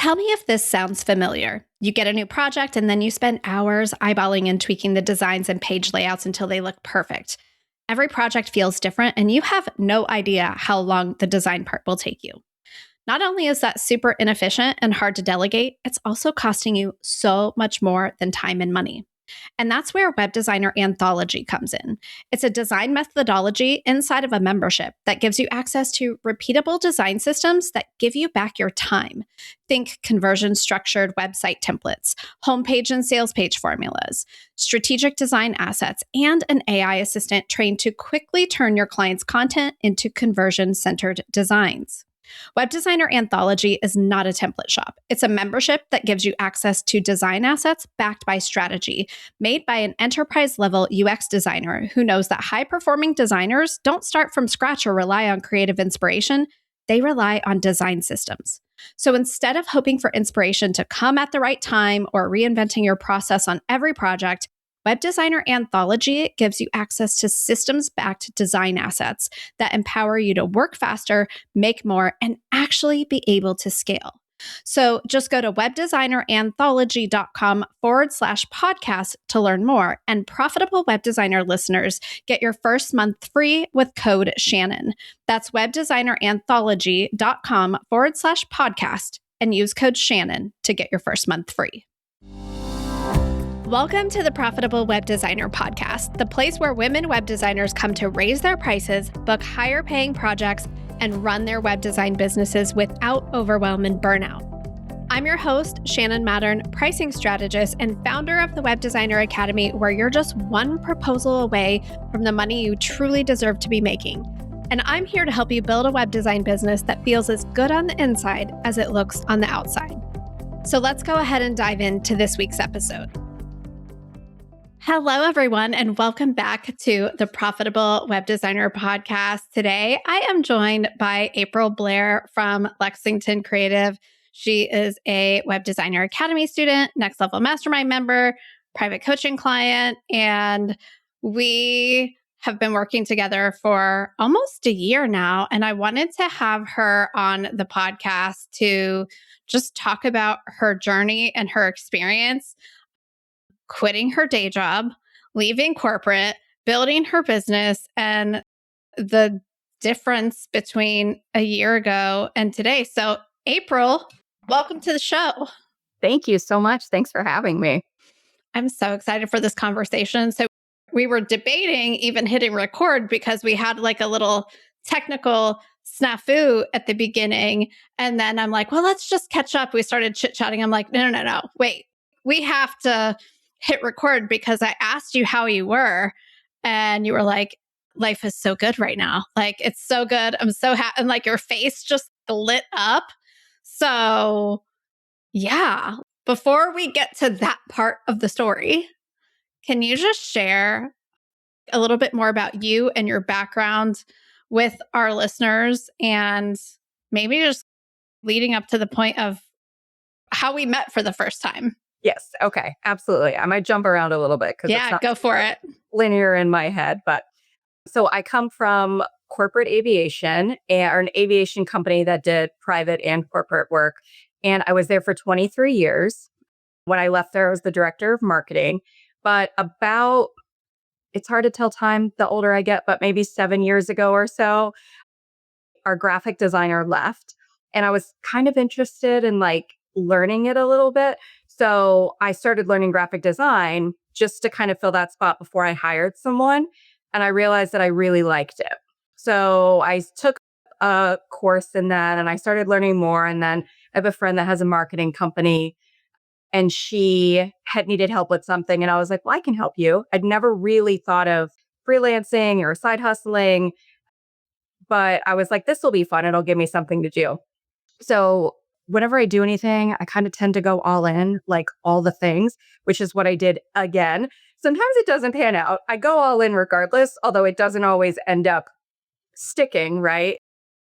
Tell me if this sounds familiar. You get a new project and then you spend hours eyeballing and tweaking the designs and page layouts until they look perfect. Every project feels different, and you have no idea how long the design part will take you. Not only is that super inefficient and hard to delegate, it's also costing you so much more than time and money. And that's where Web Designer Anthology comes in. It's a design methodology inside of a membership that gives you access to repeatable design systems that give you back your time. Think conversion structured website templates, homepage and sales page formulas, strategic design assets, and an AI assistant trained to quickly turn your client's content into conversion centered designs. Web Designer Anthology is not a template shop. It's a membership that gives you access to design assets backed by strategy, made by an enterprise-level UX designer who knows that high-performing designers don't start from scratch or rely on creative inspiration. They rely on design systems. So instead of hoping for inspiration to come at the right time or reinventing your process on every project, Web Designer Anthology gives you access to systems-backed design assets that empower you to work faster, make more, and actually be able to scale. So just go to webdesigneranthology.com/podcast to learn more. And profitable web designer listeners get your first month free with code Shannon. That's webdesigneranthology.com/podcast and use code Shannon to get your first month free. Welcome to the Profitable Web Designer Podcast, the place where women web designers come to raise their prices, book higher paying projects, and run their web design businesses without overwhelm and burnout. I'm your host, Shannon Mattern, pricing strategist and founder of the Web Designer Academy, where you're just one proposal away from the money you truly deserve to be making. And I'm here to help you build a web design business that feels as good on the inside as it looks on the outside. So let's go ahead and dive into this week's episode. Hello, everyone, and welcome back to the Profitable Web Designer Podcast. Today, I am joined by Aprile Blair from Lexington Creative. She is a Web Designer Academy student, Next Level Mastermind member, private coaching client, and we have been working together for almost a year now. And I wanted to have her on the podcast to just talk about her journey and her experience quitting her day job, leaving corporate, building her business, and the difference between a year ago and today. So, Aprile, welcome to the show. Thank you so much. Thanks for having me. I'm so excited for this conversation. So, we were debating even hitting record because we had like a little technical snafu at the beginning. And then I'm like, well, let's just catch up. We started chit-chatting. I'm like, no. Wait, we have to hit record because I asked you how you were and you were like, life is so good right now. Like, it's so good. I'm so happy. And like your face just lit up. So yeah, before we get to that part of the story, can you just share a little bit more about you and your background with our listeners and maybe just leading up to the point of how we met for the first time? Yes. Okay. Absolutely. I might jump around a little bit because yeah, go for it. Linear in my head. But so I come from corporate aviation or an aviation company that did private and corporate work. And I was there for 23 years. When I left there, I was the director of marketing. But it's hard to tell time the older I get, but maybe 7 years ago or so, our graphic designer left. And I was kind of interested in like learning it a little bit. So I started learning graphic design just to kind of fill that spot before I hired someone. And I realized that I really liked it. So I took a course in that and I started learning more. And then I have a friend that has a marketing company and she had needed help with something. And I was like, well, I can help you. I'd never really thought of freelancing or side hustling, but I was like, this will be fun. It'll give me something to do. So whenever I do anything, I kind of tend to go all in, like all the things, which is what I did again. Sometimes it doesn't pan out. I go all in regardless, although it doesn't always end up sticking, right?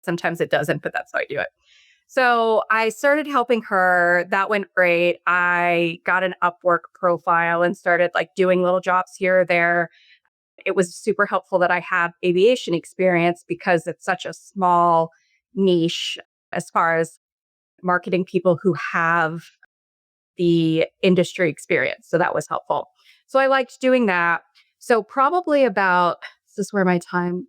Sometimes it doesn't, but that's how I do it. So I started helping her. That went great. I got an Upwork profile and started like doing little jobs here or there. It was super helpful that I have aviation experience because it's such a small niche as far as marketing people who have the industry experience. So that was helpful. So I liked doing that. So probably about, this is where my time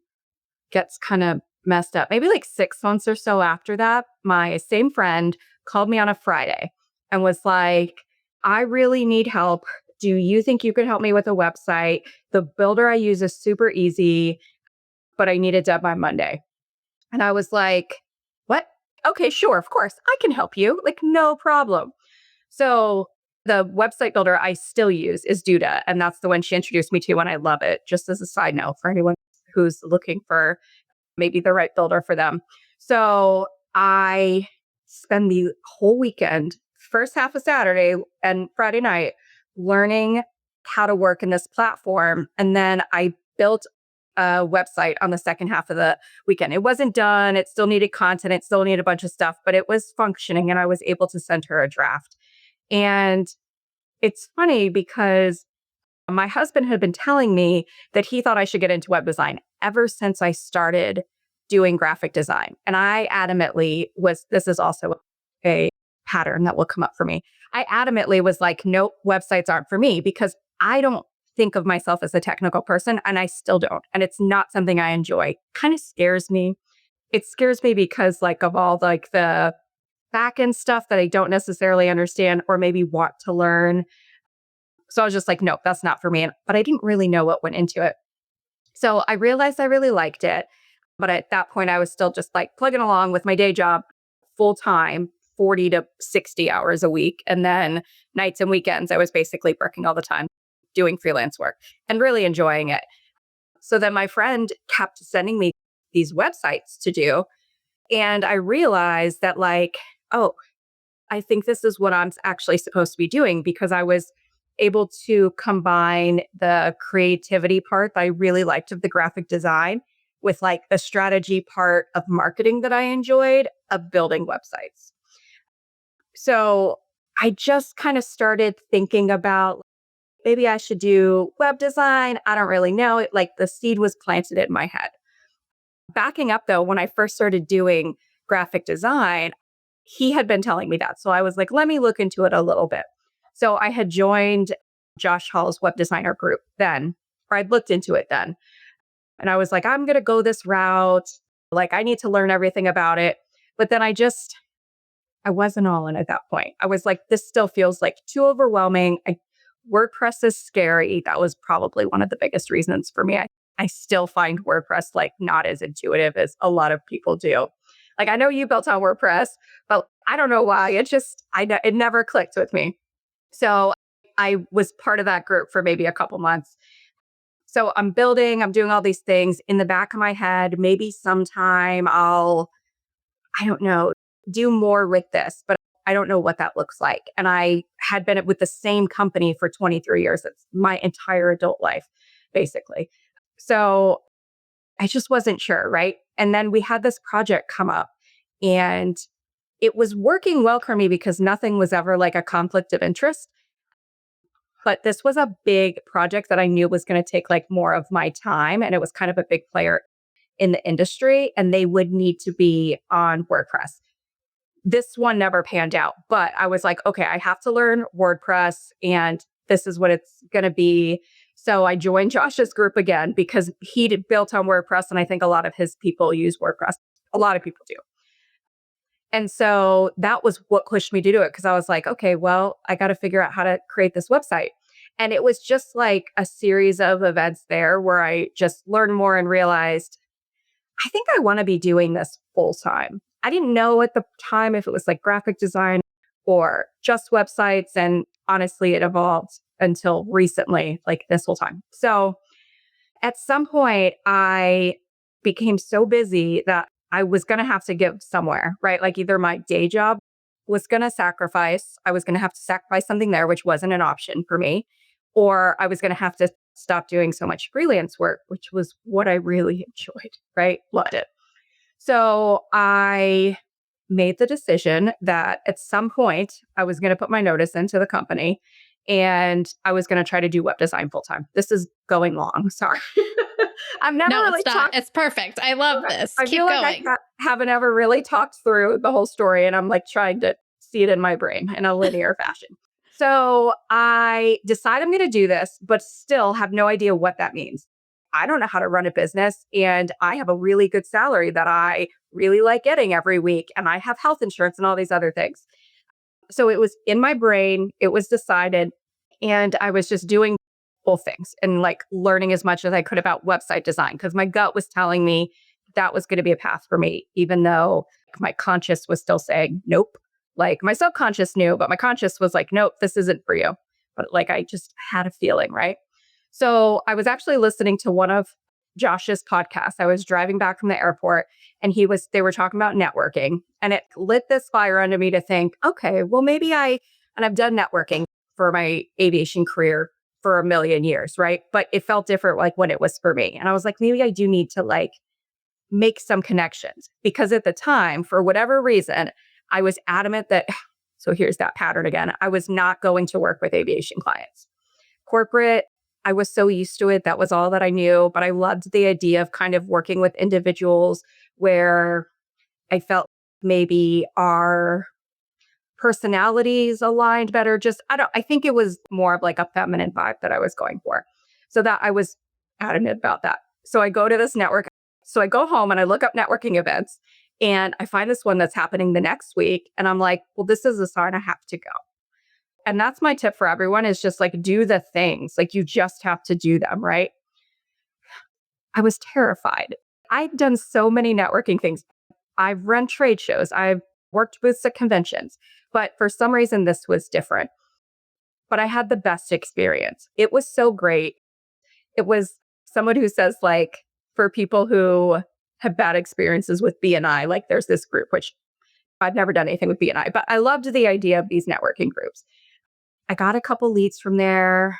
gets kind of messed up. Maybe like 6 months or so after that, my same friend called me on a Friday and was like, I really need help. Do you think you could help me with a website? The builder I use is super easy, but I need it done by Monday. And I was like, what? Okay, sure, of course, I can help you. Like, no problem. So the website builder I still use is Duda, and that's the one she introduced me to, and I love it. Just as a side note for anyone who's looking for maybe the right builder for them. So I spend the whole weekend, first half of Saturday and Friday night, learning how to work in this platform. And then I built a website on the second half of the weekend. It wasn't done. It still needed content. It still needed a bunch of stuff, but it was functioning and I was able to send her a draft. And it's funny because my husband had been telling me that he thought I should get into web design ever since I started doing graphic design. And I adamantly this is also a pattern that will come up for me. I adamantly was like, nope, websites aren't for me because I don't think of myself as a technical person and I still don't. And it's not something I enjoy. Kind of scares me. It scares me because like of all like the back end stuff that I don't necessarily understand or maybe want to learn. So I was just like, nope, that's not for me. But I didn't really know what went into it. So I realized I really liked it. But at that point, I was still just like plugging along with my day job full time, 40 to 60 hours a week. And then nights and weekends, I was basically working all the time, doing freelance work and really enjoying it. So then my friend kept sending me these websites to do. And I realized that like, oh, I think this is what I'm actually supposed to be doing because I was able to combine the creativity part that I really liked of the graphic design with like the strategy part of marketing that I enjoyed of building websites. So I just kind of started thinking about maybe I should do web design. I don't really know. It like the seed was planted in my head. Backing up though, when I first started doing graphic design, he had been telling me that. So I was like, let me look into it a little bit. So I had joined Josh Hall's web designer group then, or I'd looked into it then. And I was like, I'm going to go this route. Like, I need to learn everything about it. But then I wasn't all in at that point. I was like, this still feels like too overwhelming. WordPress is scary. That was probably one of the biggest reasons for me. I still find WordPress like not as intuitive as a lot of people do. Like, I know you built on WordPress, but I don't know why. It never clicked with me. So I was part of that group for maybe a couple months. So I'm doing all these things in the back of my head. Maybe sometime I don't know, do more with this, but I don't know what that looks like. And I had been with the same company for 23 years. It's my entire adult life, basically. So I just wasn't sure, right? And then we had this project come up and it was working well for me because nothing was ever like a conflict of interest. But this was a big project that I knew was going to take like more of my time. And it was kind of a big player in the industry and they would need to be on WordPress. This one never panned out, but I was like, okay, I have to learn WordPress and this is what it's going to be. So I joined Josh's group again because he built on WordPress. And I think a lot of his people use WordPress. A lot of people do. And so that was what pushed me to do it because I was like, okay, well, I got to figure out how to create this website. And it was just like a series of events there where I just learned more and realized, I think I want to be doing this full time. I didn't know at the time if it was like graphic design or just websites. And honestly, it evolved until recently, like this whole time. So at some point, I became so busy that I was going to have to give somewhere, right? Like either my day job was going to sacrifice, I was going to have to sacrifice something there, which wasn't an option for me, or I was going to have to stop doing so much freelance work, which was what I really enjoyed, right? Loved it. So I made the decision that at some point I was going to put my notice into the company and I was going to try to do web design full time. This is going long. Sorry. I've never No, really it's not. talked. It's perfect. I love this. I Keep feel like going. haven't ever really talked through the whole story, and I'm like trying to see it in my brain in a linear fashion. So I decide I'm going to do this, but still have no idea what that means. I don't know how to run a business, and I have a really good salary that I really like getting every week, and I have health insurance and all these other things. So it was in my brain, it was decided, and I was just doing both things and like learning as much as I could about website design because my gut was telling me that was going to be a path for me, even though my conscious was still saying, nope. Like my subconscious knew, but my conscious was like, nope, this isn't for you. But like I just had a feeling, right? So I was actually listening to one of Josh's podcasts. I was driving back from the airport and they were talking about networking, and it lit this fire under me to think, okay, well, and I've done networking for my aviation career for a million years, right? But it felt different like when it was for me. And I was like, maybe I do need to like make some connections because at the time, for whatever reason, I was adamant that, so here's that pattern again. I was not going to work with aviation clients. Corporate, I was so used to it. That was all that I knew. But I loved the idea of kind of working with individuals where I felt maybe our personalities aligned better. I think it was more of like a feminine vibe that I was going for. So that I was adamant about that. So I go to this network. So I go home and I look up networking events and I find this one that's happening the next week. And I'm like, well, this is a sign I have to go. And that's my tip for everyone is just like do the things. Like you just have to do them, right? I was terrified. I'd done so many networking things. I've run trade shows. I've worked with the conventions. But for some reason, this was different. But I had the best experience. It was so great. It was someone who says, like, for people who have bad experiences with BNI, like there's this group, which I've never done anything with BNI, but I loved the idea of these networking groups. I got a couple leads from there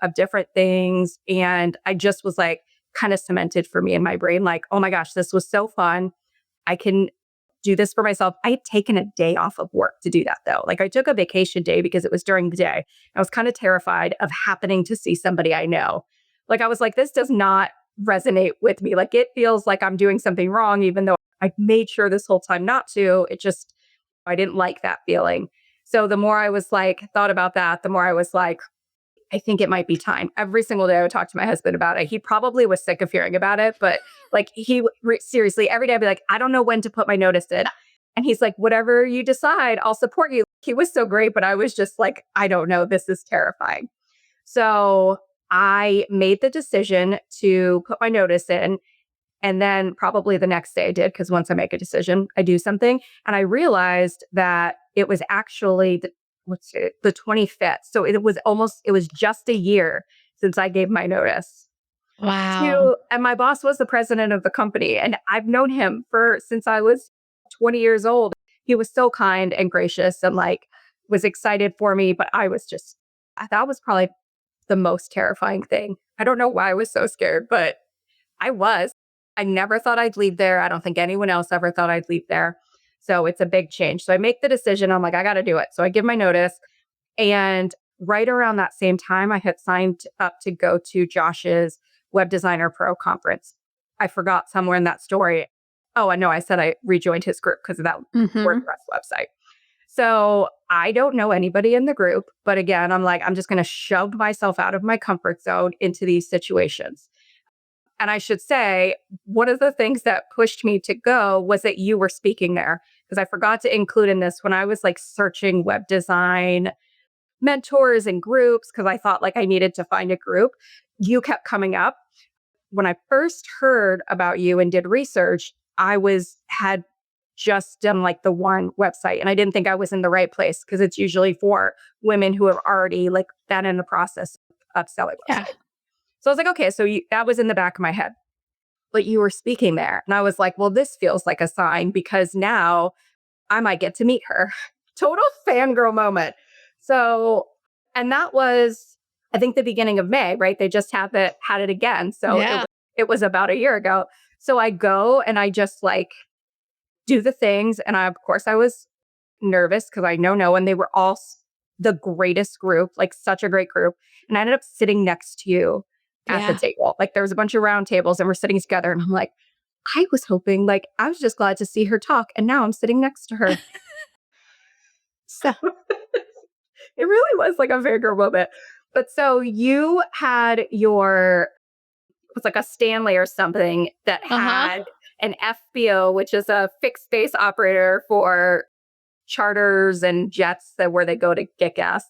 of different things. And I just was like, kind of cemented for me in my brain, like, oh my gosh, this was so fun. I can do this for myself. I had taken a day off of work to do that though. Like I took a vacation day because it was during the day. I was kind of terrified of happening to see somebody I know. Like I was like, this does not resonate with me. Like it feels like I'm doing something wrong, even though I made sure this whole time not to. I didn't like that feeling. So the more I was like, thought about that, the more I was like, I think it might be time. Every single day I would talk to my husband about it. He probably was sick of hearing about it, but like seriously, every day I'd be like, I don't know when to put my notice in. And he's like, whatever you decide, I'll support you. He was so great, but I was just like, I don't know. This is terrifying. So I made the decision to put my notice in. And then probably the next day I did, because once I make a decision, I do something. And I realized that it was actually the 25th. So it was just a year since I gave my notice. Wow. And my boss was the president of the company. And I've known him since I was 20 years old. He was so kind and gracious and like was excited for me. But that was probably the most terrifying thing. I don't know why I was so scared, but I was. I never thought I'd leave there. I don't think anyone else ever thought I'd leave there. So it's a big change. So I make the decision. I'm like, I got to do it. So I give my notice. And right around that same time, I had signed up to go to Josh's Web Designer Pro conference. I forgot somewhere in that story. Oh, I know. I said I rejoined his group because of that WordPress website. So I don't know anybody in the group. But again, I'm like, I'm just going to shove myself out of my comfort zone into these situations. And I should say, one of the things that pushed me to go was that you were speaking there, because I forgot to include in this when I was like searching web design mentors and groups, because I thought like I needed to find a group. You kept coming up. When I first heard about you and did research, had just done like the one website, and I didn't think I was in the right place because it's usually for women who have already like been in the process of selling websites. Yeah. So I was like, okay, that was in the back of my head, but you were speaking there. And I was like, well, this feels like a sign because now I might get to meet her. Total fangirl moment. So, and that was, I think the beginning of May, right? They just had it again. So Yeah. it was about a year ago. So I go and I just like do the things. And of course I was nervous because I know no one. They were all the greatest group, like such a great group. And I ended up sitting next to you at the table. Like there was a bunch of round tables and we're sitting together and I'm like, I was hoping, like, I was just glad to see her talk. And now I'm sitting next to her. So it really was like a very girl moment. But so you had it was like a Stanley or something that had an FBO, which is a fixed base operator for charters and jets where they go to get gas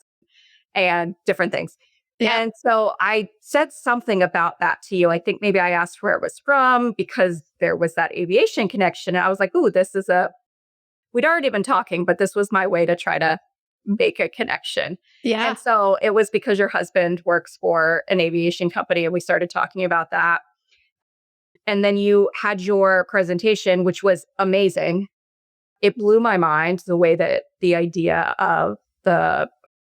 and different things. Yeah. And so I said something about that to you. I think maybe I asked where it was from because there was that aviation connection. And I was like, ooh, we'd already been talking, but this was my way to try to make a connection. Yeah. And so it was because your husband works for an aviation company and we started talking about that. And then you had your presentation, which was amazing. It blew my mind the way that the idea of the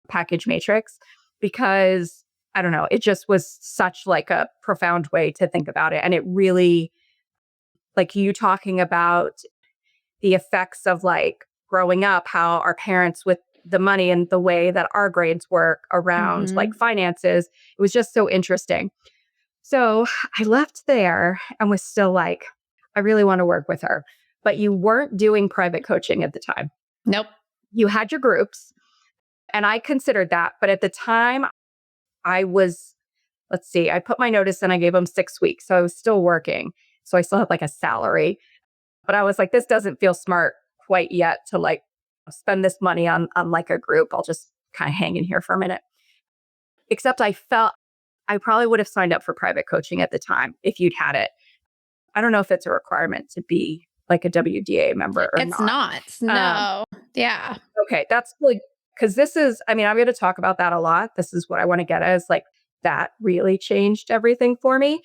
package matrix, because I don't know, it just was such like a profound way to think about it. And it really, like you talking about the effects of like growing up, how our parents with the money and the way that our grades work around like finances, it was just so interesting. So I left there and was still like, I really want to work with her. But you weren't doing private coaching at the time. Nope. You had your groups. And I considered that. But at the time, I put my notice in, I gave them 6 weeks. So I was still working. So I still had like a salary. But I was like, this doesn't feel smart quite yet to like spend this money on like a group. I'll just kind of hang in here for a minute. Except I felt I probably would have signed up for private coaching at the time if you'd had it. I don't know if it's a requirement to be like a WDA member or It's not. No. Yeah. Okay. That's like, because I'm going to talk about that a lot. This is what I want to get at is like, that really changed everything for me.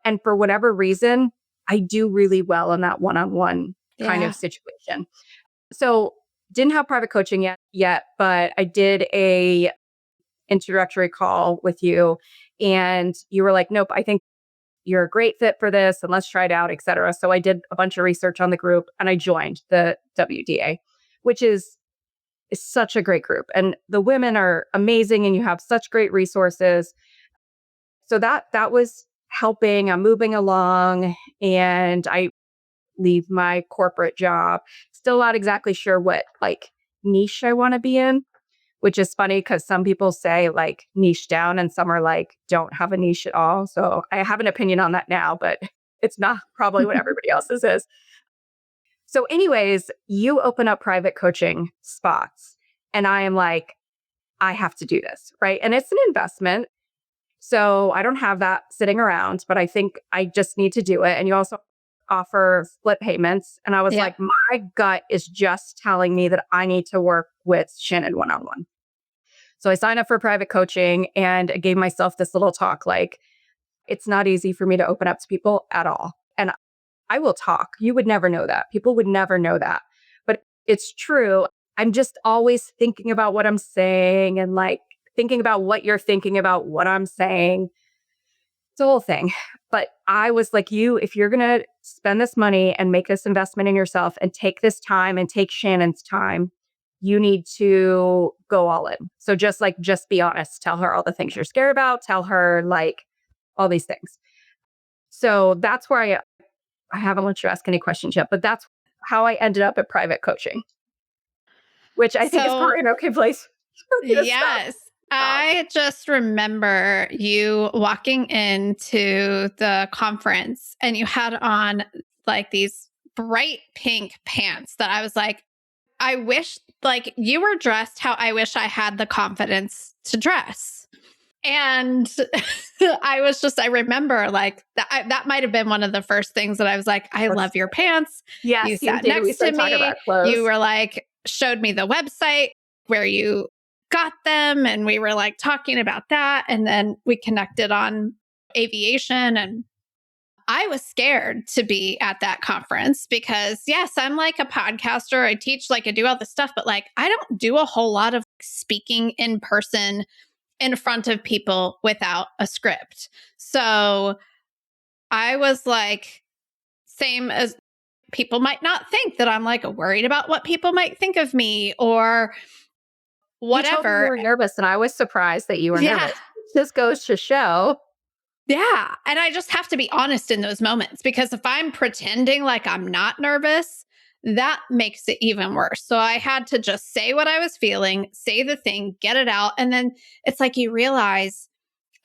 And for whatever reason, I do really well in that one-on-one kind of situation. So didn't have private coaching yet, but I did a introductory call with you and you were like, nope, I think you're a great fit for this and let's try it out, et cetera. So I did a bunch of research on the group and I joined the WDA, which is such a great group. And the women are amazing and you have such great resources. So that was helping. I'm moving along and I leave my corporate job. Still not exactly sure what like niche I want to be in, which is funny because some people say like niche down and some are like don't have a niche at all. So I have an opinion on that now, but it's not probably what everybody else's is. So anyways, you open up private coaching spots and I am like, I have to do this, right? And it's an investment. So I don't have that sitting around, but I think I just need to do it. And you also offer split payments. And I was like, my gut is just telling me that I need to work with Shannon one-on-one. So I signed up for private coaching and I gave myself this little talk like, it's not easy for me to open up to people at all. And I will talk. You would never know that. People would never know that. But it's true. I'm just always thinking about what I'm saying and like thinking about what you're thinking about what I'm saying. It's a whole thing. But I was like, if you're going to spend this money and make this investment in yourself and take this time and take Shannon's time, you need to go all in. So just be honest. Tell her all the things you're scared about. Tell her like all these things. So that's where I haven't let you ask any questions yet, but that's how I ended up at private coaching, which I think is probably an okay place. Yes. I just remember you walking into the conference and you had on like these bright pink pants that I was like, I wish like you were dressed how I wish I had the confidence to dress. And I remember like that might have been one of the first things that I was like, I love your pants. Yes, you sat next to me. You were like, showed me the website where you got them. And we were like talking about that. And then we connected on aviation. And I was scared to be at that conference because yes, I'm like a podcaster. I teach, like I do all this stuff, but like, I don't do a whole lot of speaking in person in front of people without a script. So I was like, same as people might not think that I'm like worried about what people might think of me or whatever. You were nervous and I was surprised that you were nervous. This goes to show Yeah. And I just have to be honest in those moments, because if I'm pretending like I'm not nervous, that makes it even worse. So I had to just say what I was feeling, say the thing, get it out. And then it's like you realize,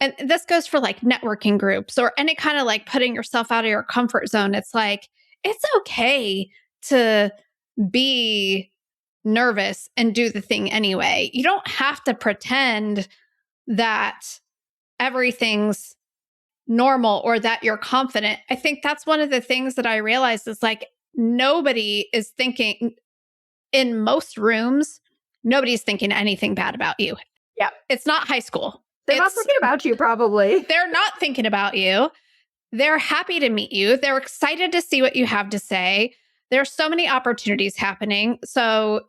and this goes for like networking groups or any kind of like putting yourself out of your comfort zone. It's like, it's okay to be nervous and do the thing anyway. You don't have to pretend that everything's normal or that you're confident. I think that's one of the things that I realized is like nobody is thinking in most rooms, nobody's thinking anything bad about you. Yeah. It's not high school. They're not thinking about you, probably. They're not thinking about you. They're happy to meet you. They're excited to see what you have to say. There's so many opportunities happening. So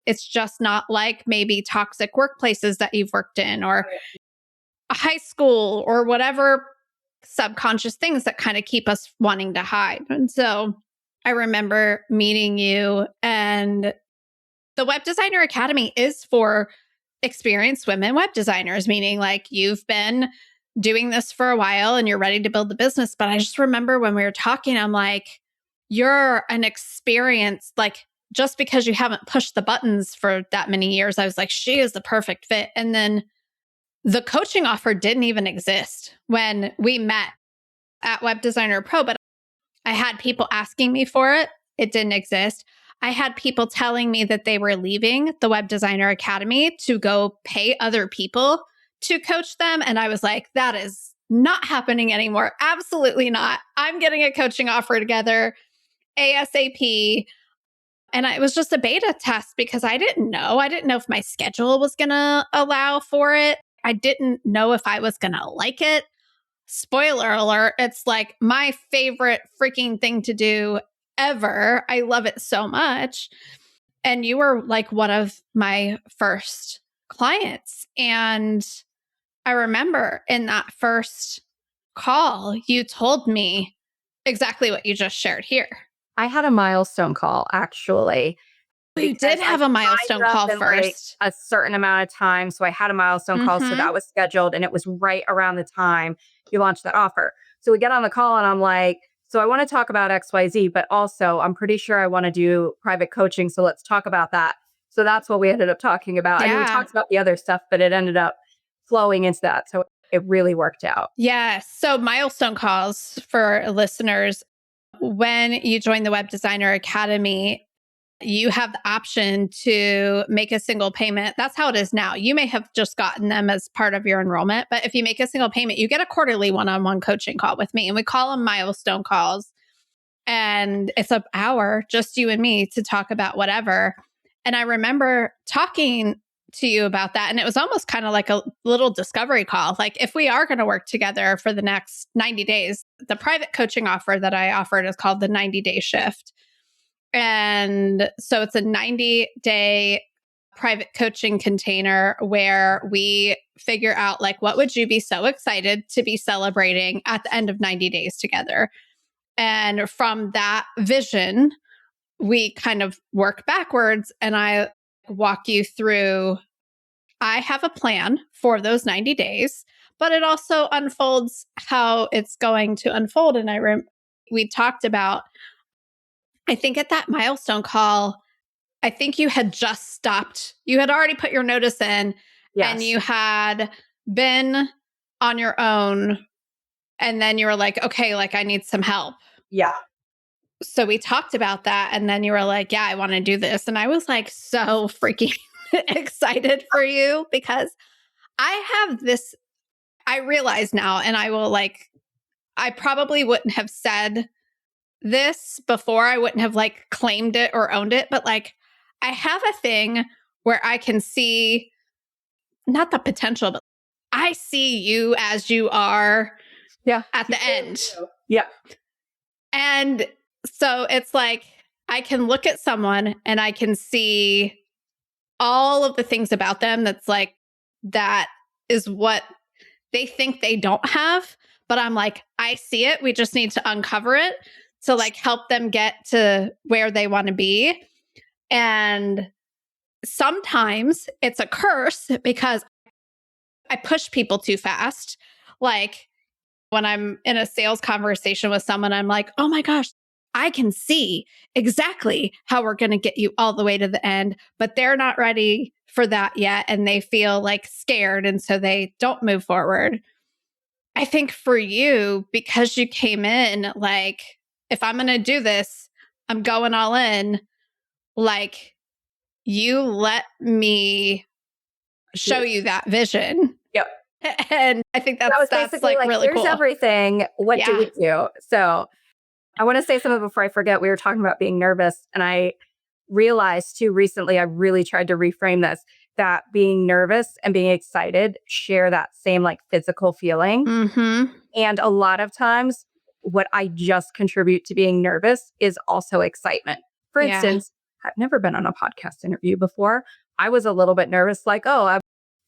it's just not like maybe toxic workplaces that you've worked in or a high school or whatever subconscious things that kind of keep us wanting to hide. And so I remember meeting you, and the Web Designer Academy is for experienced women web designers, meaning like you've been doing this for a while and you're ready to build the business. But I just remember when we were talking, I'm like, you're an experienced, like, just because you haven't pushed the buttons for that many years, I was like, she is the perfect fit. And then the coaching offer didn't even exist when we met at Web Designer Pro, but I had people asking me for it. It didn't exist. I had people telling me that they were leaving the Web Designer Academy to go pay other people to coach them. And I was like, that is not happening anymore. Absolutely not. I'm getting a coaching offer together ASAP. And it was just a beta test because I didn't know. I didn't know if my schedule was going to allow for it. I didn't know if I was going to like it. Spoiler alert, it's like my favorite freaking thing to do ever. I love it so much. And you were like one of my first clients. And I remember in that first call, you told me exactly what you just shared here. I had a milestone call, actually. You did have a milestone call first. Like a certain amount of time. So I had a milestone call. So that was scheduled, and it was right around the time you launched that offer. So we get on the call and I'm like, so I want to talk about XYZ, but also I'm pretty sure I want to do private coaching. So let's talk about that. So that's what we ended up talking about. I mean, we talked about the other stuff, but it ended up flowing into that. So it really worked out. Yeah. So milestone calls for listeners. When you join the Web Designer Academy, you have the option to make a single payment. That's how it is now. You may have just gotten them as part of your enrollment, but if you make a single payment, you get a quarterly one-on-one coaching call with me. And we call them milestone calls. And it's an hour, just you and me, to talk about whatever. And I remember talking to you about that. And it was almost kind of like a little discovery call. Like, if we are going to work together for the next 90 days, the private coaching offer that I offered is called the 90-day shift. And so it's a 90-day private coaching container where we figure out, like, what would you be so excited to be celebrating at the end of 90 days together? And from that vision, we kind of work backwards, and I walk you through, I have a plan for those 90 days, but it also unfolds how it's going to unfold. And we talked about, I think at that milestone call, I think you had just stopped. You had already put your notice in, and you had been on your own. And then you were like, okay, like, I need some help. Yeah. So we talked about that. And then you were like, yeah, I want to do this. And I was like so freaking excited for you, because I have this, I realize now, and I probably wouldn't have said this before. I wouldn't have like claimed it or owned it, but like, I have a thing where I can see not the potential, but I see you as you are at the end. Yeah. And so it's like, I can look at someone and I can see all of the things about them that's like, that is what they think they don't have. But I'm like, I see it. We just need to uncover it to like help them get to where they want to be. And sometimes it's a curse because I push people too fast. Like, When I'm in a sales conversation with someone, I'm like, oh my gosh, I can see exactly how we're going to get you all the way to the end, but they're not ready for that yet. And they feel like scared. And so they don't move forward. I think for you, because you came in like, if I'm going to do this, I'm going all in. Like, you let me show you that vision. Yep. And I think That was that's basically like like, really here's cool. everything. What do Yeah. we do? So I want to say something before I forget. We were talking about being nervous, and I realized too recently, I really tried to reframe this, that being nervous and being excited share that same like physical feeling. Mm-hmm. And a lot of times, what I just contribute to being nervous is also excitement. For Yeah. instance, I've never been on a podcast interview before. I was a little bit nervous, like, oh,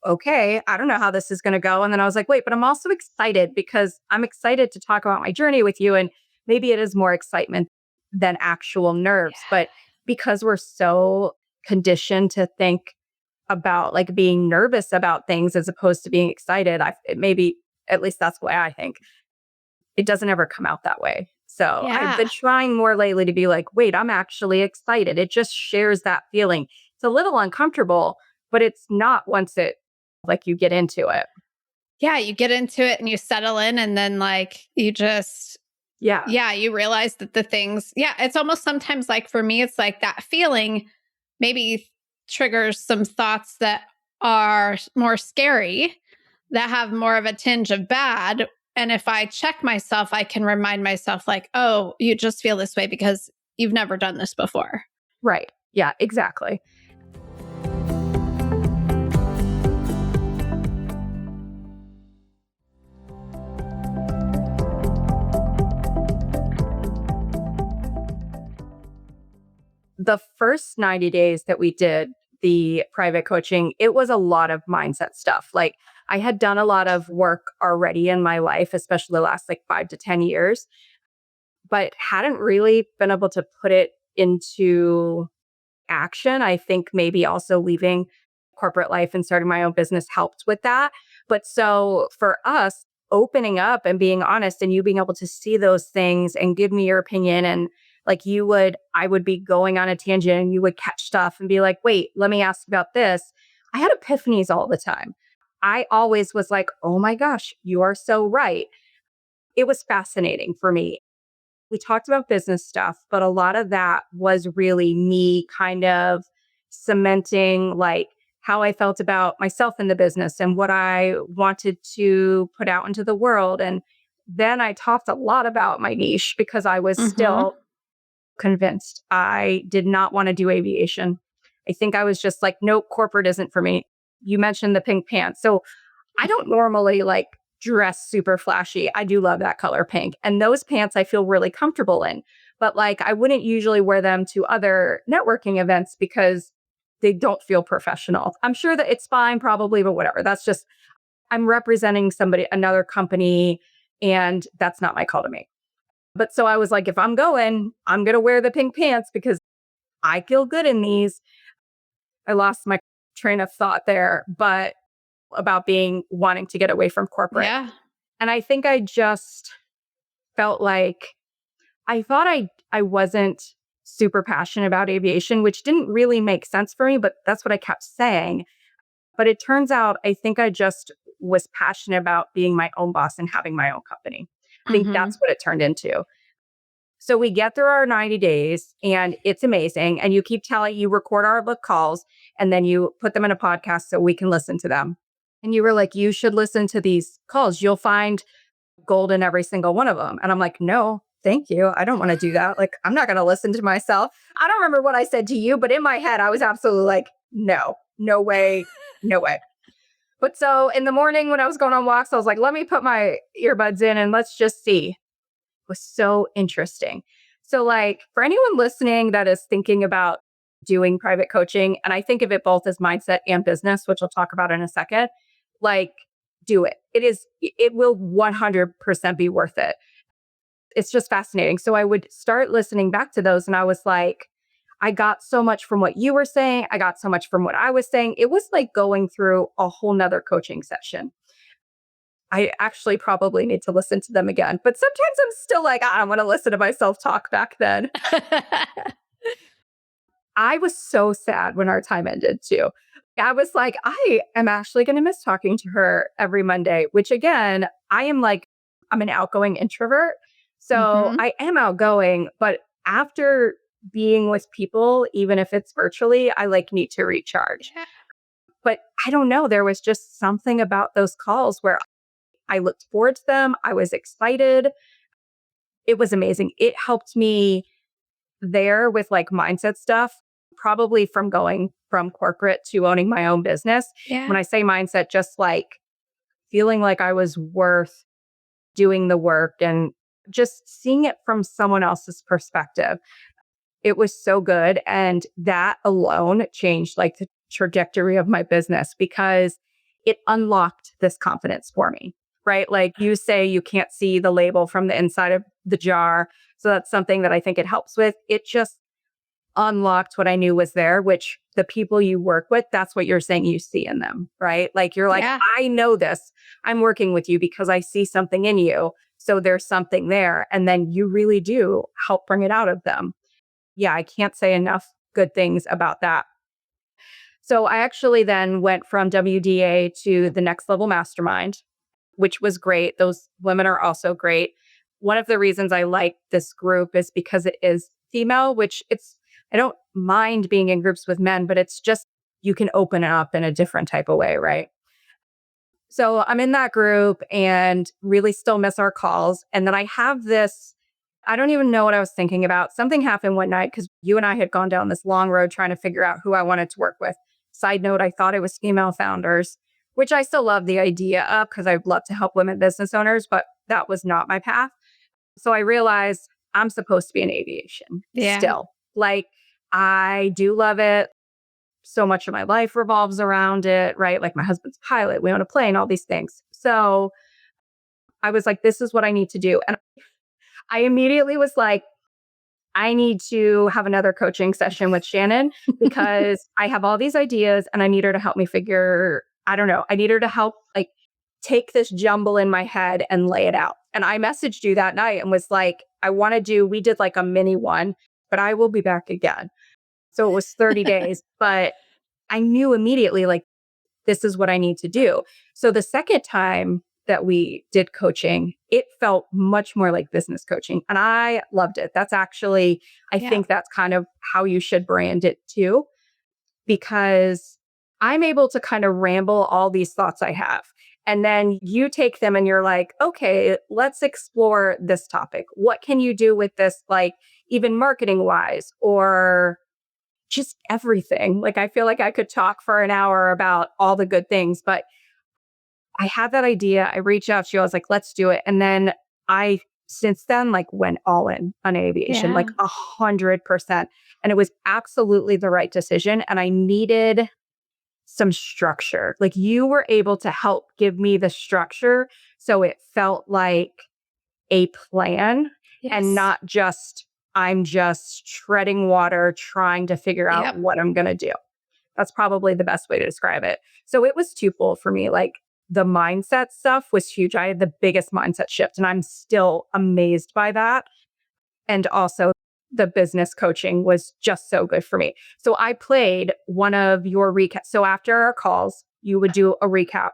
okay, I don't know how this is going to go. And then I was like, wait, but I'm also excited because I'm excited to talk about my journey with you. And maybe it is more excitement than actual nerves. Yeah. But because we're so conditioned to think about like being nervous about things as opposed to being excited, maybe at least that's the way I think. It doesn't ever come out that way. So I've Yeah. been trying more lately to be like, wait, I'm actually excited. It just shares that feeling. It's a little uncomfortable, but it's not once it like you get into it. Yeah. You get into it and you settle in, and then like you just, Yeah. you realize that the things, it's almost sometimes like for me, it's like that feeling maybe triggers some thoughts that are more scary, that have more of a tinge of bad. And if I check myself, I can remind myself, like, oh, you just feel this way because you've never done this before. Right. Yeah, exactly. The first 90 days that we did the private coaching, it was a lot of mindset stuff. Like I had done a lot of work already in my life, especially the last like 5 to 10 years, but hadn't really been able to put it into action. I think maybe also leaving corporate life and starting my own business helped with that. But so for us, opening up and being honest and you being able to see those things and give me your opinion, and like I would be going on a tangent and you would catch stuff and be like, wait, let me ask about this. I had epiphanies all the time. I always was like, oh my gosh, you are so right. It was fascinating for me. We talked about business stuff, but a lot of that was really me kind of cementing like how I felt about myself in the business and what I wanted to put out into the world. And then I talked a lot about my niche because I was Mm-hmm. still convinced I did not want to do aviation. I think I was just like, nope, corporate isn't for me. You mentioned the pink pants. So I don't normally like dress super flashy. I do love that color pink. And those pants I feel really comfortable in. But like I wouldn't usually wear them to other networking events because they don't feel professional. I'm sure that it's fine probably, but whatever. That's just I'm representing somebody, another company, and that's not my call to make. But so I was like, if I'm going, I'm going to wear the pink pants because I feel good in these. I lost my train of thought there, but about wanting to get away from corporate. Yeah. And I think I just felt like I thought I wasn't super passionate about aviation, which didn't really make sense for me, but that's what I kept saying. But it turns out I think I just was passionate about being my own boss and having my own company. I think Mm-hmm. that's what it turned into. So we get through our 90 days and it's amazing. And you keep telling, you record our book calls and then you put them in a podcast so we can listen to them. And you were like, you should listen to these calls. You'll find gold in every single one of them. And I'm like, no, thank you. I don't want to do that. Like, I'm not going to listen to myself. I don't remember what I said to you, but in my head, I was absolutely like, no, no way, no way. But so in the morning when I was going on walks, I was like, let me put my earbuds in and let's just see. It was so interesting. So, like, for anyone listening that is thinking about doing private coaching, and I think of it both as mindset and business, which I'll talk about in a second, like, do it. It will 100% be worth it. It's just fascinating. So I would start listening back to those and I was like, I got so much from what you were saying. I got so much from what I was saying. It was like going through a whole nother coaching session. I actually probably need to listen to them again. But sometimes I'm still like, I want to listen to myself talk back then. I was so sad when our time ended too. I was like, I am actually going to miss talking to her every Monday, which again, I'm an outgoing introvert. So Mhm. I am outgoing, but after being with people, even if it's virtually, I need to recharge. Yeah. But I don't know, there was just something about those calls where I looked forward to them. I was excited. It was amazing. It helped me there with mindset stuff, probably from going from corporate to owning my own business. Yeah. When I say mindset, just feeling like I was worth doing the work and just seeing it from someone else's perspective. It was so good. And that alone changed the trajectory of my business because it unlocked this confidence for me, right? Like you say, you can't see the label from the inside of the jar. So that's something that I think it helps with. It just unlocked what I knew was there, which the people you work with, that's what you're saying you see in them, right? Like you're like, Yeah. I know this. I'm working with you because I see something in you. So there's something there. And then you really do help bring it out of them. Yeah, I can't say enough good things about that. So I actually then went from WDA to the Next Level Mastermind, which was great. Those women are also great. One of the reasons I like this group is because it is female, I don't mind being in groups with men, but it's just you can open it up in a different type of way, right? So I'm in that group and really still miss our calls. And then I have this, I don't even know what I was thinking about. Something happened one night because you and I had gone down this long road trying to figure out who I wanted to work with. Side note, I thought it was female founders, which I still love the idea of because I'd love to help women business owners, but that was not my path. So I realized I'm supposed to be in aviation Yeah. still. I do love it. So much of my life revolves around it, right? Like my husband's a pilot, we own a plane, all these things. So I was like, this is what I need to do. And I immediately was like, I need to have another coaching session with Shannon because I have all these ideas and I need her to help me I don't know, I need her to help take this jumble in my head and lay it out. And I messaged you that night and was like, we did a mini one, but I will be back again. So it was 30 days, but I knew immediately this is what I need to do. So the second time that we did coaching, it felt much more like business coaching. And I loved it. That's actually, I Yeah. think that's kind of how you should brand it too, because I'm able to kind of ramble all these thoughts I have. And then you take them and you're like, okay, let's explore this topic. What can you do with this, even marketing wise or just everything? I feel like I could talk for an hour about all the good things, but I had that idea. I reached out to you. I was like, let's do it. And then I, since then, went all in on aviation, Yeah. 100%. And it was absolutely the right decision. And I needed some structure. You were able to help give me the structure. So it felt like a plan and Yes. not just, I'm just treading water, trying to figure out Yep. what I'm going to do. That's probably the best way to describe it. So it was twofold for me. The mindset stuff was huge. I had the biggest mindset shift and I'm still amazed by that. And also the business coaching was just so good for me. So I played one of your recaps. So after our calls, you would do a recap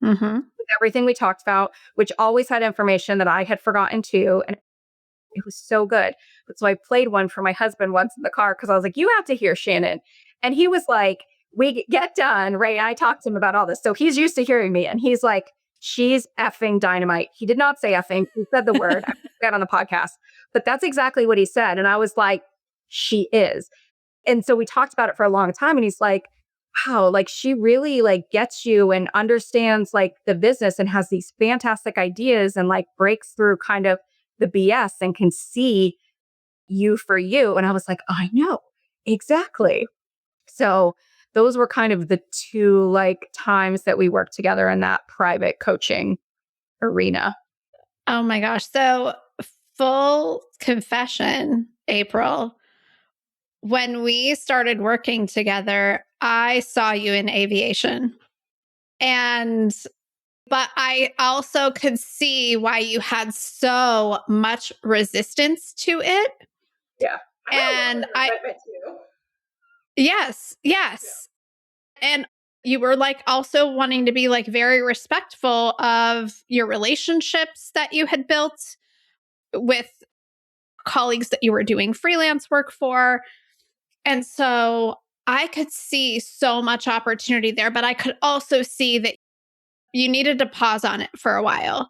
Mm-hmm. with everything we talked about, which always had information that I had forgotten too. And it was so good. But so I played one for my husband once in the car because I was like, you have to hear Shannon. And he was like, we get done, right? And I talked to him about all this. So he's used to hearing me. And he's like, she's effing dynamite. He did not say effing. He said the word. I forgot on the podcast. But that's exactly what he said. And I was like, she is. And so we talked about it for a long time. And he's like, wow, she really gets you and understands the business and has these fantastic ideas and breaks through kind of the BS and can see you for you. And I was like, I know exactly. So those were kind of the two times that we worked together in that private coaching arena. Oh my gosh. So, full confession, April, when we started working together, I saw you in aviation. And But I also could see why you had so much resistance to it. Yeah. I had a little And bit of resentment too. yes, yes. And you were like also wanting to be like very respectful of your relationships that you had built with colleagues that you were doing freelance work for. And so I could see so much opportunity there, but I could also see that you needed to pause on it for a while.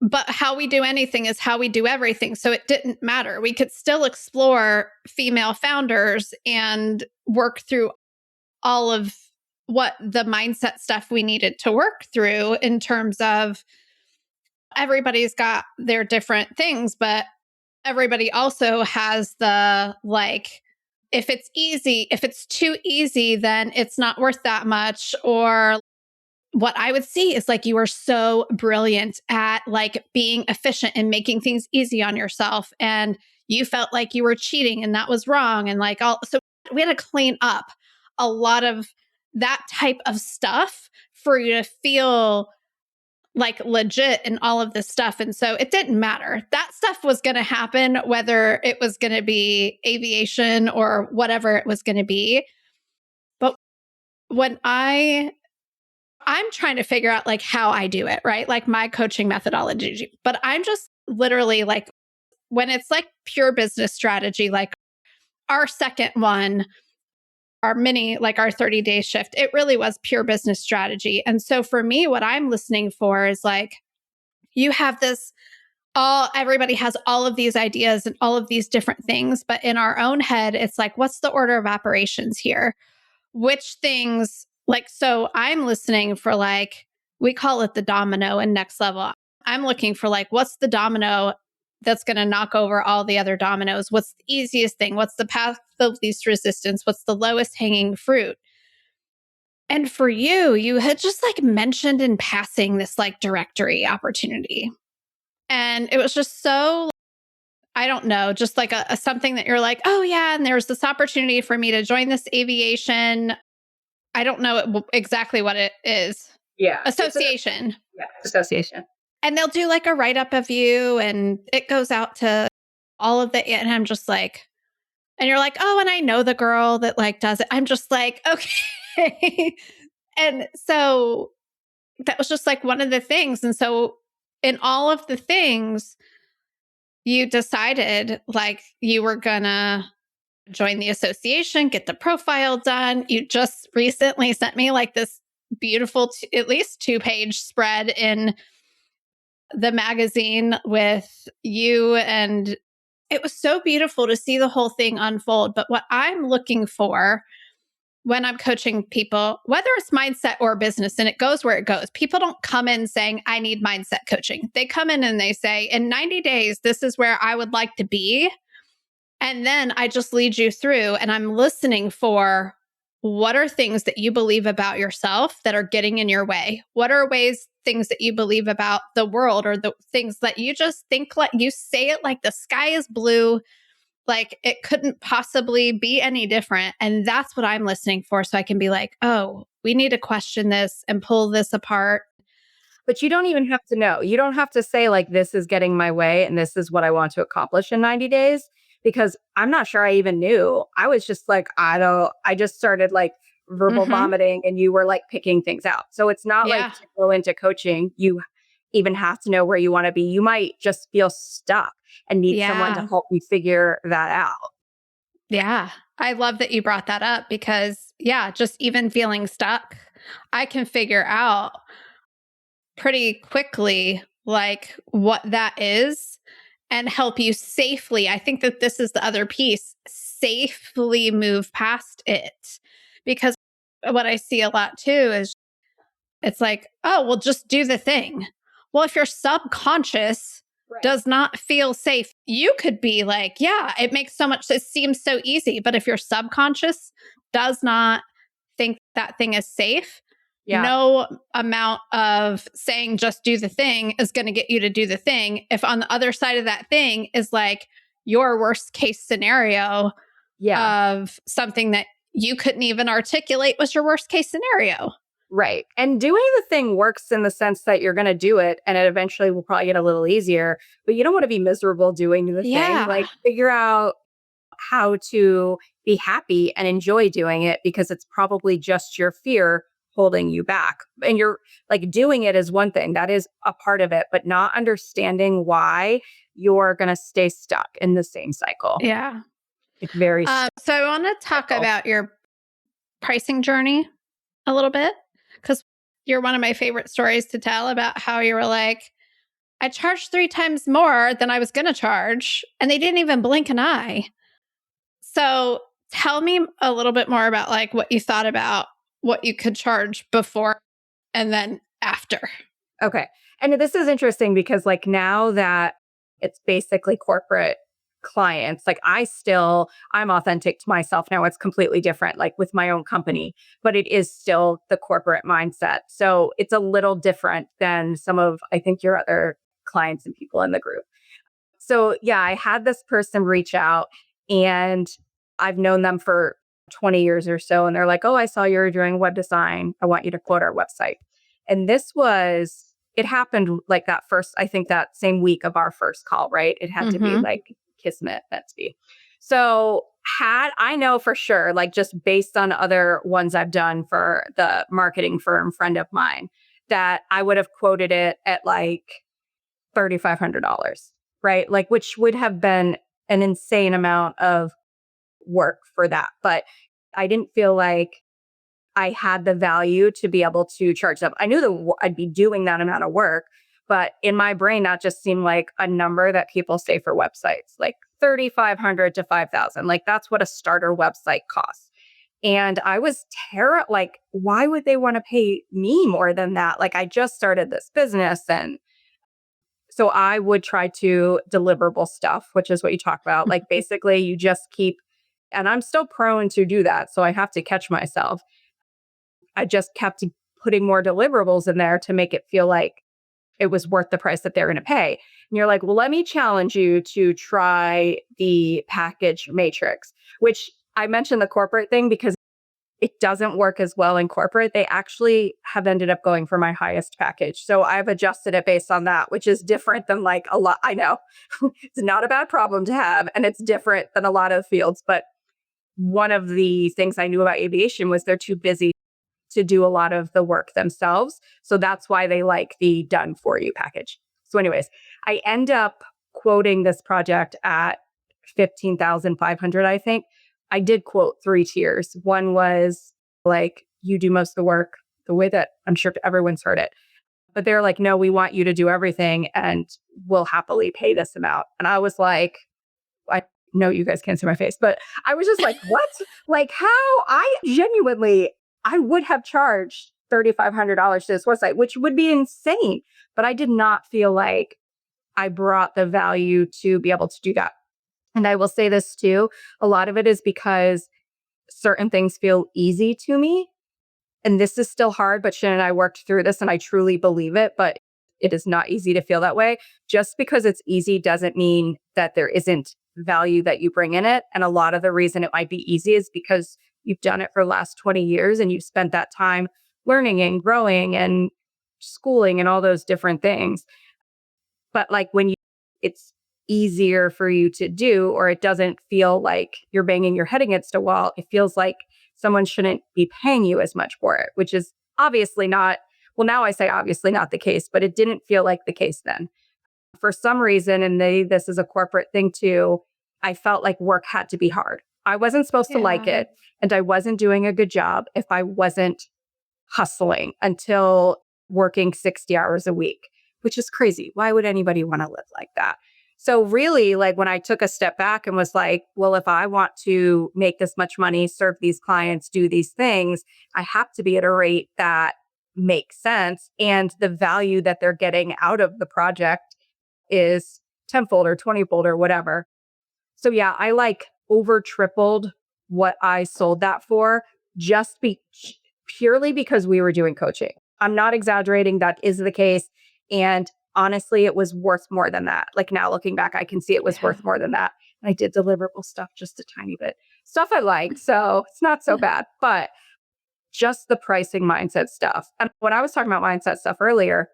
But how we do anything is how we do everything. So it didn't matter. We could still explore female founders and work through all of what the mindset stuff we needed to work through in terms of everybody's got their different things, but everybody also has the like, if it's easy, if it's too easy, then it's not worth that much. Or what I would see is like you were so brilliant at like being efficient and making things easy on yourself. And you felt like you were cheating and that was wrong. And like all, so we had to clean up a lot of that type of stuff for you to feel like legit and all of this stuff. And so it didn't matter. That stuff was going to happen, whether it was going to be aviation or whatever it was going to be. But when I'm trying to figure out like how I do it, right? Like my coaching methodology. But I'm just literally like, when it's like pure business strategy, like our second one, our mini, like our 30-day shift, it really was pure business strategy. And so for me, what I'm listening for is like, you have this everybody has all of these ideas and all of these different things. But in our own head, it's like, what's the order of operations here? Which things, like, so I'm listening for like, we call it the domino in Next Level. I'm looking for like, what's the domino that's going to knock over all the other dominoes? What's the easiest thing? What's the path of least resistance? What's the lowest hanging fruit? And for you, you had just like mentioned in passing this like directory opportunity. And it was just so, I don't know, just like a something that you're like, oh yeah, and there's this opportunity for me to join this aviation. I don't know exactly what it is. Yeah. Association. Association. And they'll do like a write up of you and it goes out to all of the, and I'm just like, and you're like, oh, and I know the girl that like does it. I'm just like, okay. And so that was just like one of the things. And so in all of the things, you decided like you were gonna join the association, get the profile done. You just recently sent me like this beautiful, at least 2-page spread in the magazine with you. And it was so beautiful to see the whole thing unfold. But what I'm looking for when I'm coaching people, whether it's mindset or business, and it goes where it goes, people don't come in saying, I need mindset coaching. They come in and they say, in 90 days, this is where I would like to be. And then I just lead you through and I'm listening for what are things that you believe about yourself that are getting in your way? What are things that you believe about the world or the things that you just think like you say it like the sky is blue, like it couldn't possibly be any different. And that's what I'm listening for. So I can be like, oh, we need to question this and pull this apart. But you don't even have to know. You don't have to say like, this is getting my way and this is what I want to accomplish in 90 days. Because I'm not sure I even knew. I was just like, I just started like verbal vomiting and you were like picking things out. So it's not like to go into coaching, you even have to know where you want to be. You might just feel stuck and need someone to help you figure that out. Yeah. I love that you brought that up because, just even feeling stuck, I can figure out pretty quickly like what that is and help you safely. I think that this is the other piece, safely move past it. Because what I see a lot too is it's like, oh, well, just do the thing. Well, if your subconscious does not feel safe, you could be like, yeah, it makes so much, it seems so easy. But if your subconscious does not think that thing is safe, no amount of saying just do the thing is going to get you to do the thing. If on the other side of that thing is like your worst case scenario of something that you couldn't even articulate was your worst case scenario. Right. And doing the thing works in the sense that you're going to do it and it eventually will probably get a little easier, but you don't want to be miserable doing the thing. Yeah. Like figure out how to be happy and enjoy doing it because it's probably just your fear holding you back. And you're like doing it is one thing, that is a part of it, but not understanding why you're going to stay stuck in the same cycle. Yeah. It's very So I want to talk cycle. about your pricing journey a little bit because you're one of my favorite stories to tell about how you were like, I charged 3 times more than I was going to charge, and they didn't even blink an eye. So tell me a little bit more about like what you thought about what you could charge before and then after. Okay. And this is interesting because like now that it's basically corporate clients, like I'm authentic to myself now. It's completely different, like with my own company, but it is still the corporate mindset. So it's a little different than some of, I think, your other clients and people in the group. So yeah, I had this person reach out and I've known them for 20 years or so. And they're like, oh, I saw you were doing web design. I want you to quote our website. And it happened like that first, I think that same week of our first call, right? It had to be like kismet, meant to be. So I know for sure, like just based on other ones I've done for the marketing firm friend of mine, that I would have quoted it at like $3,500, right? Like, which would have been an insane amount of work for that. But I didn't feel like I had the value to be able to charge them. I knew that I'd be doing that amount of work, but in my brain, that just seemed like a number that people say for websites, like 3,500 to 5,000. Like that's what a starter website costs. And I was like, why would they want to pay me more than that? Like I just started this business. And so I would try to deliverable stuff, which is what you talk about. Like basically you just keep, and I'm still prone to do that. So I have to catch myself. I just kept putting more deliverables in there to make it feel like it was worth the price that they're going to pay. And you're like, well, let me challenge you to try the package matrix, which I mentioned the corporate thing because it doesn't work as well in corporate. They actually have ended up going for my highest package. So I've adjusted it based on that, which is different than like a lot. I know it's not a bad problem to have, and it's different than a lot of fields. But one of the things I knew about aviation was they're too busy to do a lot of the work themselves. So that's why they like the done for you package. So anyways, I end up quoting this project at 15,500, I think. I did quote 3 tiers. One was like, you do most of the work, the way that I'm sure everyone's heard it. But they're like, no, we want you to do everything and we'll happily pay this amount. And I was like, I know you guys can't see my face, but I was just like, what? Like how I would have charged $3,500 to this website, which would be insane. But I did not feel like I brought the value to be able to do that. And I will say this too, a lot of it is because certain things feel easy to me. And this is still hard, but Shannon and I worked through this and I truly believe it, but it is not easy to feel that way. Just because it's easy doesn't mean that there isn't value that you bring in it. And a lot of the reason it might be easy is because you've done it for the last 20 years and you've spent that time learning and growing and schooling and all those different things. But like it's easier for you to do, or it doesn't feel like you're banging your head against a wall. It feels like someone shouldn't be paying you as much for it, which is obviously not, well, now I say obviously not the case, but it didn't feel like the case then. For some reason, and this is a corporate thing too, I felt like work had to be hard. I wasn't supposed to like it, and I wasn't doing a good job if I wasn't hustling until working 60 hours a week, which is crazy. Why would anybody want to live like that? So really, like when I took a step back and was like, well, if I want to make this much money, serve these clients, do these things, I have to be at a rate that makes sense. And the value that they're getting out of the project is tenfold or 20-fold or whatever. So yeah, I like over tripled what I sold that for purely because we were doing coaching. I'm not exaggerating. That is the case. And honestly, it was worth more than that. Like now looking back, I can see it was worth more than that. And I did deliverable stuff just a tiny bit. Stuff I liked. So it's not so bad. But just the pricing mindset stuff. And when I was talking about mindset stuff earlier,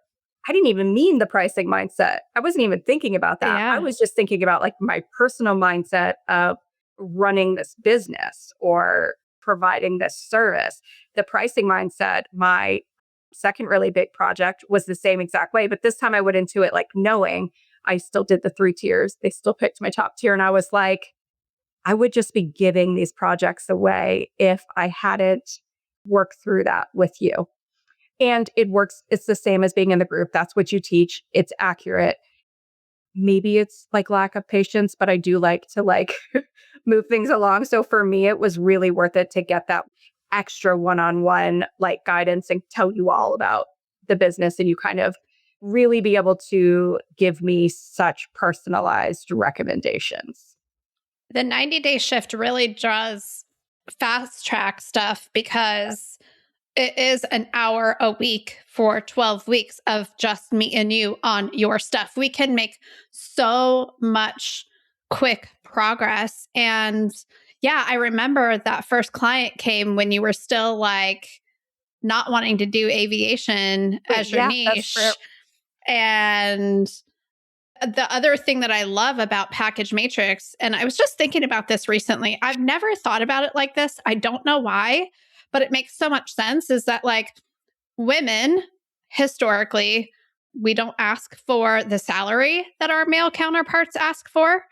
I didn't even mean the pricing mindset. I wasn't even thinking about that. I Yeah. was just thinking about like my personal mindset of running this business or providing this service. The pricing mindset, my second really big project was the same exact way, but this time I went into it like knowing I still did the 3 tiers. They still picked my top tier. And I was like, I would just be giving these projects away if I hadn't worked through that with you. And it works. It's the same as being in the group. That's what you teach. It's accurate. Maybe it's like lack of patience, but I do like to like move things along. So for me, it was really worth it to get that extra one-on-one like guidance and tell you all about the business and you kind of really be able to give me such personalized recommendations. The 90-day shift really does fast track stuff because it is an hour a week for 12 weeks of just me and you on your stuff. We can make so much quick progress. And yeah, I remember that first client came when you were still like not wanting to do aviation as your Yeah, that's true. niche. And the other thing that I love about Package Matrix, and I was just thinking about this recently, I've never thought about it like this. I don't know why, but it makes so much sense is that like women, historically, we don't ask for the salary that our male counterparts ask for.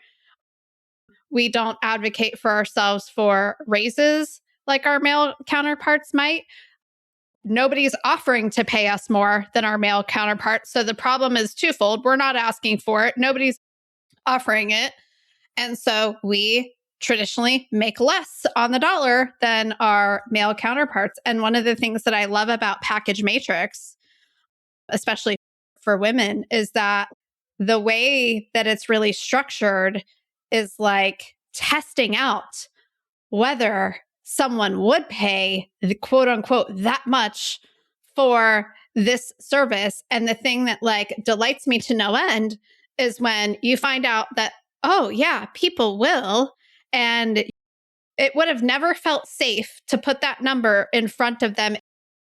We don't advocate for ourselves for raises like our male counterparts might. Nobody's offering to pay us more than our male counterparts. So the problem is twofold. We're not asking for it. Nobody's offering it. And so we traditionally make less on the dollar than our male counterparts. And one of the things that I love about Package Matrix, especially for women, is that the way that it's really structured is like testing out whether someone would pay the quote unquote that much for this service. And the thing that like delights me to no end is when you find out that, oh yeah, people will. And it would have never felt safe to put that number in front of them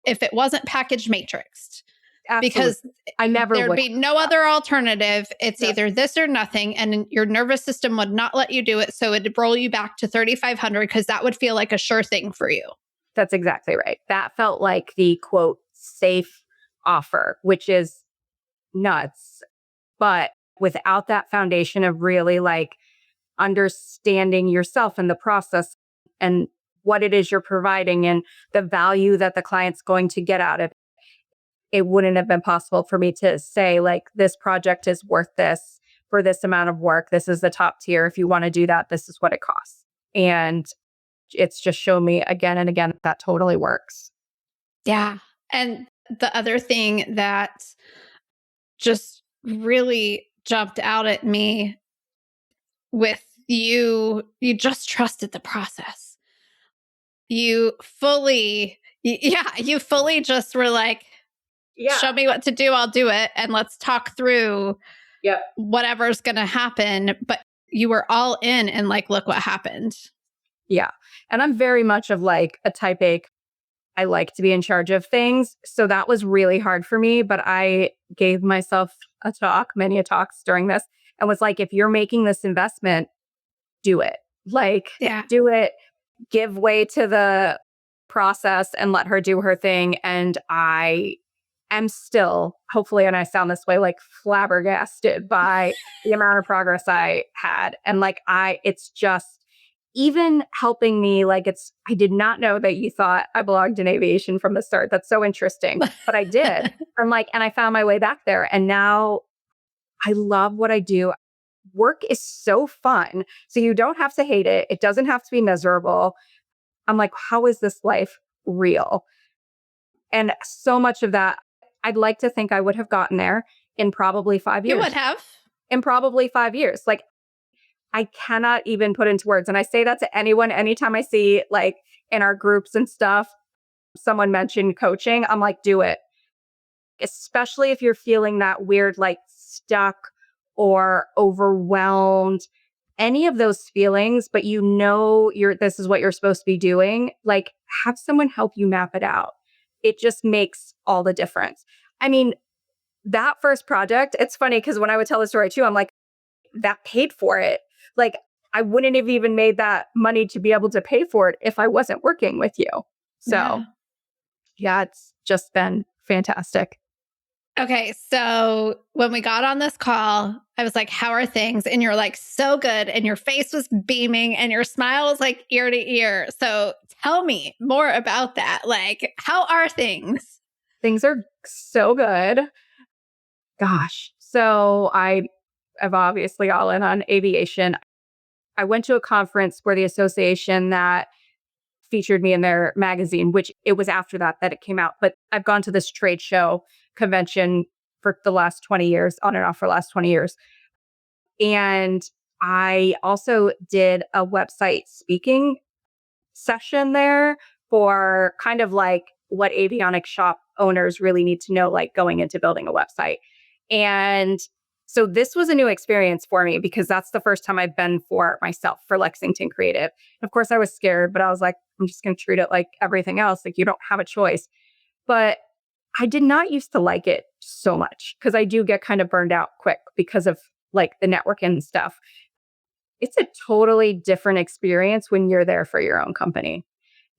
if it wasn't package matrixed. Absolutely. Because I never there'd would. be no other alternative. It's Yes. either this or nothing. And your nervous system would not let you do it. So it'd roll you back to 3,500 because that would feel like a sure thing for you. That's exactly right. That felt like the quote safe offer, which is nuts. But without that foundation of really like understanding yourself and the process and what it is you're providing and the value that the client's going to get out of it, it wouldn't have been possible for me to say like this project is worth this for this amount of work. This is the top tier. If you want to do that, this is what it costs. And it's just shown me again and again that totally works. Yeah. And the other thing that just really jumped out at me with you, you just trusted the process. You fully, you fully just were like, show me what to do, I'll do it. And let's talk through whatever's going to happen. But you were all in and like, look what happened. Yeah. And I'm very much of like a type A. I like to be in charge of things. So that was really hard for me. But I gave myself a talk, many a talks during this, and was like, if you're making this investment, do it. Like, do it, give way to the process and let her do her thing. And I am still, hopefully, and I sound this way, like flabbergasted by the amount of progress I had. And like, it's just, even helping me, like I did not know that you thought I belonged in aviation from the start. That's so interesting. But I did. And I found my way back there. And now I love what I do. Work is so fun. So you don't have to hate it. It doesn't have to be miserable. I'm like, how is this life real? And so much of that, I'd like to think I would have gotten there in probably 5 years. You would have. In probably 5 years. Like, I cannot even put into words. And I say that to anyone, anytime I see like in our groups and stuff, someone mentioned coaching, I'm like, do it. Especially if you're feeling that weird, like stuck or overwhelmed. any of those feelings, but this is what you're supposed to be doing, like have someone help you map it out. It just makes all the difference. I mean, that first project, it's funny because when I would tell the story too, I'm like, that paid for it. Like, I wouldn't have even made that money to be able to pay for it if I wasn't working with you. So, yeah, it's just been fantastic. Okay, so when we got on this call, I was like, how are things? And you're like, so good. And your face was beaming and your smile was like ear to ear. So tell me more about that. Like, how are things? Things are so good. Gosh. So I am obviously all in on aviation. I went to a conference where the association that featured me in their magazine, which it was after that it came out. But I've gone to this trade show convention for the last 20 years, on and off for the last 20 years. And I also did a website speaking session there for kind of like what avionics shop owners really need to know, like going into building a website. And so this was a new experience for me because that's the first time I've been for myself for Lexington Creative. Of course, I was scared, but I was like, I'm just going to treat it like everything else. Like, you don't have a choice. But I did not used to like it so much because I do get kind of burned out quick because of like the networking and stuff. It's a totally different experience when you're there for your own company.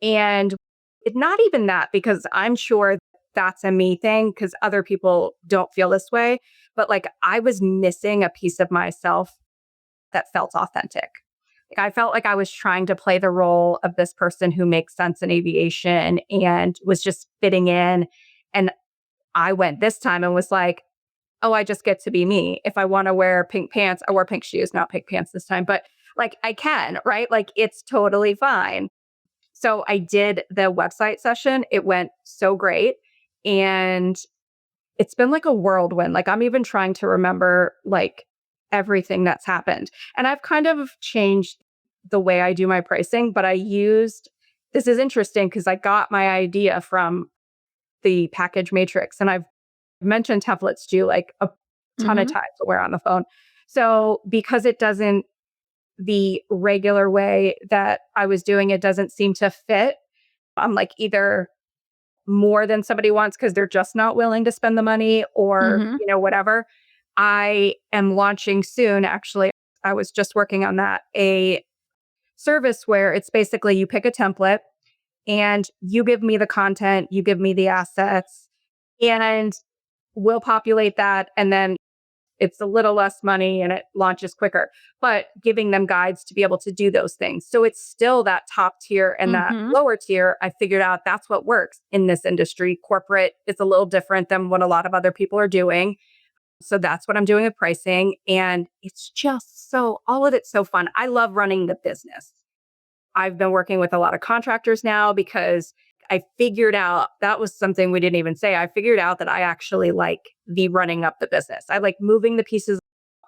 And it's not even that, because I'm sure that's a me thing because other people don't feel this way. But like, I was missing a piece of myself that felt authentic. Like, I felt like I was trying to play the role of this person who makes sense in aviation and was just fitting in. And I went this time and was like, oh, I just get to be me. If I want to wear pink pants, I wear pink shoes, not pink pants this time, but like I can, right? Like, it's totally fine. So I did the website session. It went so great. And it's been like a whirlwind. Like, I'm even trying to remember like everything that's happened. And I've kind of changed the way I do my pricing, but this is interesting because I got my idea from the package matrix. And I've mentioned templates to you like a ton of times when we're on the phone. So because the regular way that I was doing it doesn't seem to fit, I'm like either more than somebody wants because they're just not willing to spend the money or, whatever. I am launching soon. Actually, I was just working on that, a service where it's basically you pick a template and you give me the content, you give me the assets, and we'll populate that. And then it's a little less money and it launches quicker, but giving them guides to be able to do those things. So it's still that top tier and that lower tier. I figured out that's what works in this industry. Corporate is a little different than what a lot of other people are doing. So that's what I'm doing with pricing. And it's just all of it's so fun. I love running the business. I've been working with a lot of contractors now because I figured out that was something we didn't even say. I figured out that I actually like the running up the business. I like moving the pieces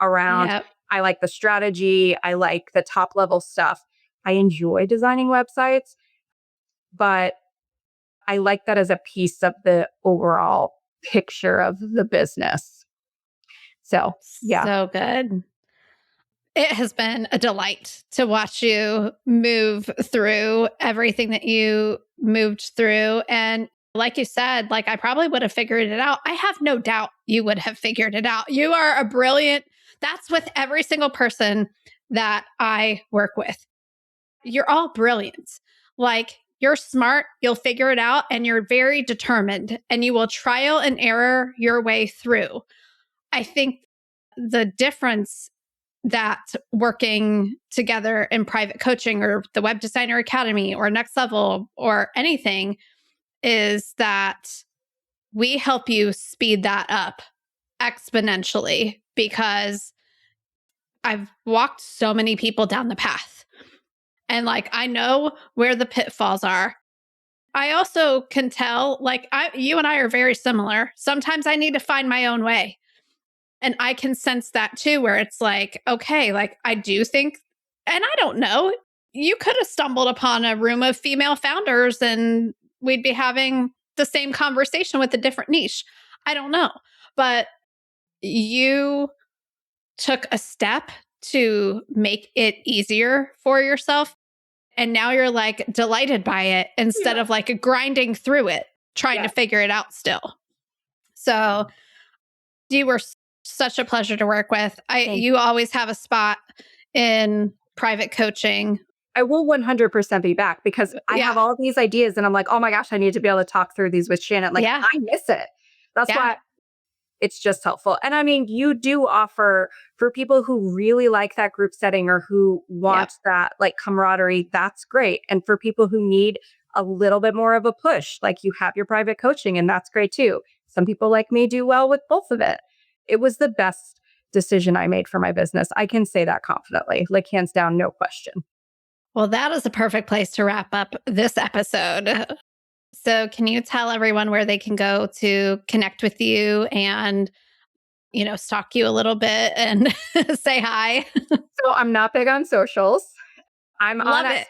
around. Yep. I like the strategy. I like the top level stuff. I enjoy designing websites, but I like that as a piece of the overall picture of the business. So, yeah. So good. It has been a delight to watch you move through everything that you moved through. And like you said, like I probably would have figured it out. I have no doubt you would have figured it out. You are a brilliant, that's with every single person that I work with. You're all brilliant. Like you're smart, you'll figure it out, and you're very determined, and you will trial and error your way through. I think the difference that working together in private coaching or the Web Designer Academy or Next Level or anything is that we help you speed that up exponentially because I've walked so many people down the path and like I know where the pitfalls are. I also can tell like you and I are very similar. Sometimes I need to find my own way. And I can sense that too, where it's like, okay, like I do think, and I don't know, you could have stumbled upon a room of female founders and we'd be having the same conversation with a different niche. I don't know. But you took a step to make it easier for yourself. And now you're like delighted by it instead of like grinding through it, trying to figure it out still. So you were such a pleasure to work with. You always have a spot in private coaching. I will 100% be back because I have all these ideas and I'm like, oh my gosh, I need to be able to talk through these with Shannon. Like I miss it. That's why it's just helpful. And I mean, you do offer for people who really like that group setting or who want that like camaraderie, that's great. And for people who need a little bit more of a push, like you have your private coaching and that's great too. Some people like me do well with both of it. It was the best decision I made for my business. I can say that confidently, like hands down, no question. Well, that is a perfect place to wrap up this episode. So can you tell everyone where they can go to connect with you and, stalk you a little bit and say hi? So I'm not big on socials. I'm Love it.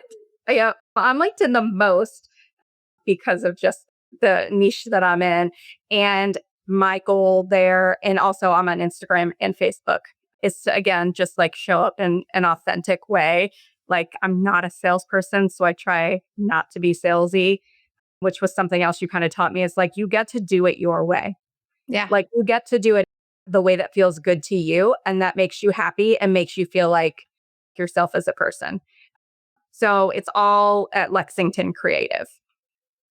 Yeah, I'm LinkedIn the most because of just the niche that I'm in. And my goal there, and also I'm on Instagram and Facebook, is to, again, just like show up in an authentic way. Like I'm not a salesperson, so I try not to be salesy, which was something else you kind of taught me is like, you get to do it your way. Yeah. Like you get to do it the way that feels good to you. And that makes you happy and makes you feel like yourself as a person. So it's all at Lexington Creative.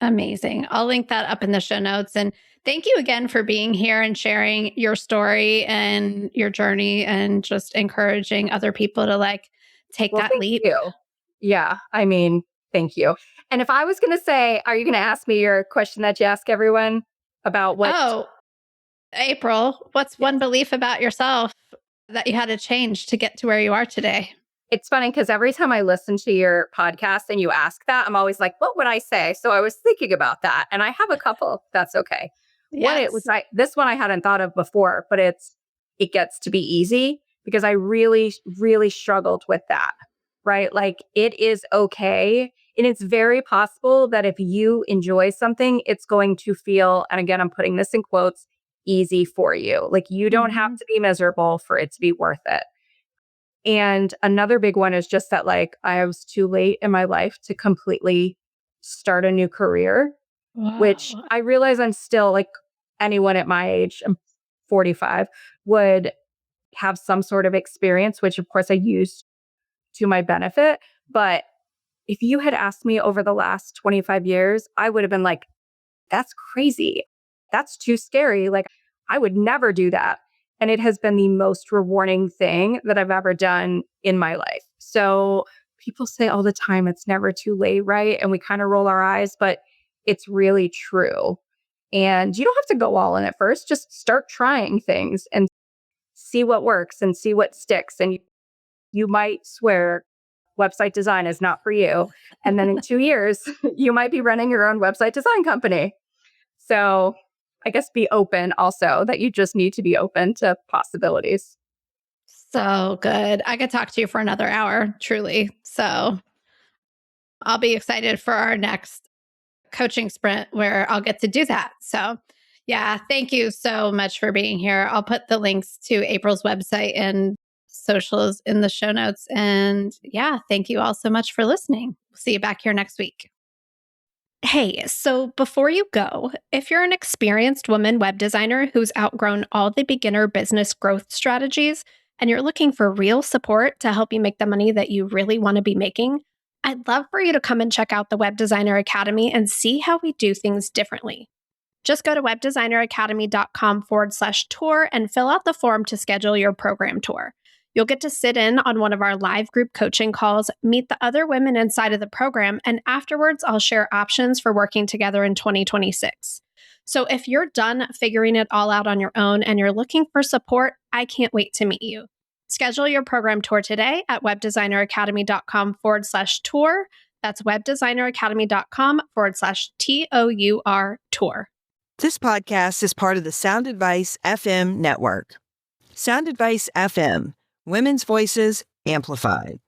Amazing. I'll link that up in the show notes. And thank you again for being here and sharing your story and your journey and just encouraging other people to like take that leap. Thank you. Yeah. I mean, thank you. And if I was going to say, are you going to ask me your question that you ask everyone about what? Oh, April, what's one belief about yourself that you had to change to get to where you are today? It's funny because every time I listen to your podcast and you ask that, I'm always like, what would I say? So I was thinking about that. And I have a couple. That's okay. Yes. This one I hadn't thought of before, but it gets to be easy because I really, really struggled with that, right? Like it is okay. And it's very possible that if you enjoy something, it's going to feel, and again, I'm putting this in quotes, easy for you. Like you don't have to be miserable for it to be worth it. And another big one is just that like I was too late in my life to completely start a new career, which I realize I'm still like anyone at my age, I'm 45, would have some sort of experience, which of course I used to my benefit. But if you had asked me over the last 25 years, I would have been like, that's crazy. That's too scary. Like I would never do that. And it has been the most rewarding thing that I've ever done in my life. So people say all the time, it's never too late, right? And we kind of roll our eyes, but it's really true. And you don't have to go all in at first. Just start trying things and see what works and see what sticks. And you might swear website design is not for you. And then in 2 years, you might be running your own website design company. So I guess be open also, that you just need to be open to possibilities. So good. I could talk to you for another hour, truly. So I'll be excited for our next coaching sprint where I'll get to do that. So yeah, thank you so much for being here. I'll put the links to April's website and socials in the show notes. And yeah, thank you all so much for listening. See you back here next week. Hey, so before you go, if you're an experienced woman web designer who's outgrown all the beginner business growth strategies and you're looking for real support to help you make the money that you really want to be making, I'd love for you to come and check out the Web Designer Academy and see how we do things differently. Just go to webdesigneracademy.com/tour and fill out the form to schedule your program tour. You'll get to sit in on one of our live group coaching calls, meet the other women inside of the program, and afterwards, I'll share options for working together in 2026. So if you're done figuring it all out on your own and you're looking for support, I can't wait to meet you. Schedule your program tour today at webdesigneracademy.com/tour. That's webdesigneracademy.com/TOUR tour. This podcast is part of the Sound Advice FM network. Sound Advice FM, women's voices amplified.